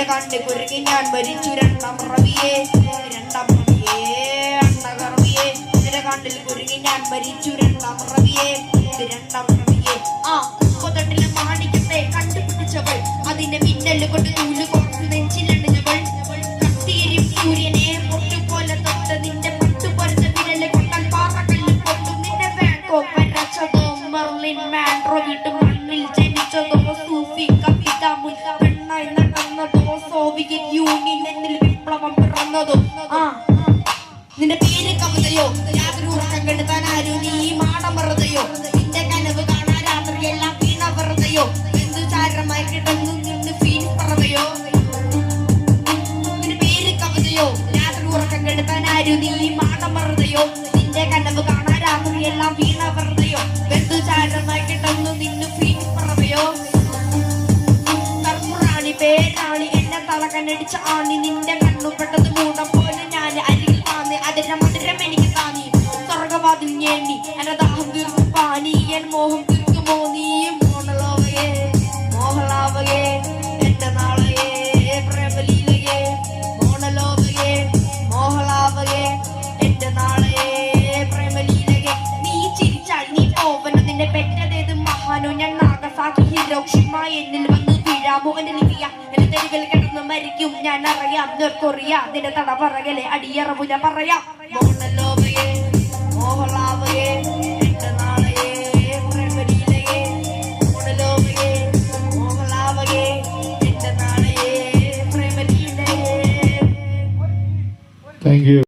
കണ്ണ് കുരുങ്ങി ഞാൻ മരിച്ചു രണ്ടാം റവിയെ നിന്റെ കണ്ണിൽ കുരുങ്ങി ഞാൻ മരിച്ചു രണ്ടാം റവിയെ ആ കൊതട്ടിലെ മാണിക്കത്തെ കണ്ടുപിടിച്ചവൾ അതിന്റെ മിന്നല് കൊണ്ട് നൂല് കുറച്ച് നെഞ്ചിലണിഞ്ഞവൾ കത്തിയെരിയും സൂര്യനെ പൊട്ടുപോലെ തൊട്ട് നിന്റെ പട്ടുപൊരച്ച വിരല് കൊണ്ടാൽ പാറക്കല്ല് കൊണ്ടു നിന്നെ വേണ്ടോ വരച്ചതോ മെർലിൻ മാൻഡ്രോ വീട്ടു മണ്ണിൽ ജനിച്ചതോ സൂഫി കവിത പെണ്ണായി നടന്നതോ സോവിയറ്റ് യൂണിയൻ എന്നിൽ വിപ്ലവം പിറന്നതോ നിന്റെ പേര് കവിതയോ രാത്രി ഉറക്കം കെടുത്താൻ ആരും നീ മാടം വെറുതെയോ നിന്റെ കനവ് കാണാൻ രാത്രിയെല്ലാം വീണ വെറുതെയോ എന്ത് ചാരമായി കിടന്നു നിന്ന് ഫീസ് പറവയോ നിന്റെ പേര് കവിതയോ രാത്രി ഉറക്കം കെടുത്താൻ ആരും നീ മാടം വെറുതെയോ നിന്റെ കനവ് കാണാൻ രാത്രിയെല്ലാം വീണ വെറുതെയോ എന്ത് ചാരമായി കിടന്നു നിന്ന് ഫീസ് പറവയോ കർപ്പുറാണി പേരാണി എന്നെ തലകനടിച്ച ആണി നിന്റെ കണ്ണുപെട്ടത് മൂടം പോലെ ഞാൻ അരികിൽ അതിന്റെ മധുരം എനിക്ക് താനി സ്വർഗവാതിൽ ഞേണ്ടി എന്റെ ദാഹം തീർക്കും പാനി എൻ മോഹം തീർക്കുമോ നീയും മോഹലാവകേ എന്റെ നാളയെ പ്രേമലീലയെ മോണലോവകേ മോഹലാവകേ എന്റെ നാളയെ പ്രേമലീലയെ നീ ചിരിച്ചാൽ നീ പോവനതിന്റെ പെറ്റതേത് മഹാനോ ഞാൻ നാഗസാക്കി ഹിരോഷിമ എന്നിൽ വന്ന് വീഴാമോ എന്റെ ലിപിയ എന്റെ തെരുവിൽ കിടന്ന് മരിക്കും ഞാൻ അറിയാം നിർക്കൊറിയ നിന്റെ തടപറകലെ അടിയറവു ഞാൻ പറയാം മോണലോവകേ മോഹലാവകേ എന്റെ നാളയെ പ്രേമലീലയെ മോണലോവകേ മോഹലാവകേ എന്റെ നാളയെ പ്രേമലീലയെ. Thank you.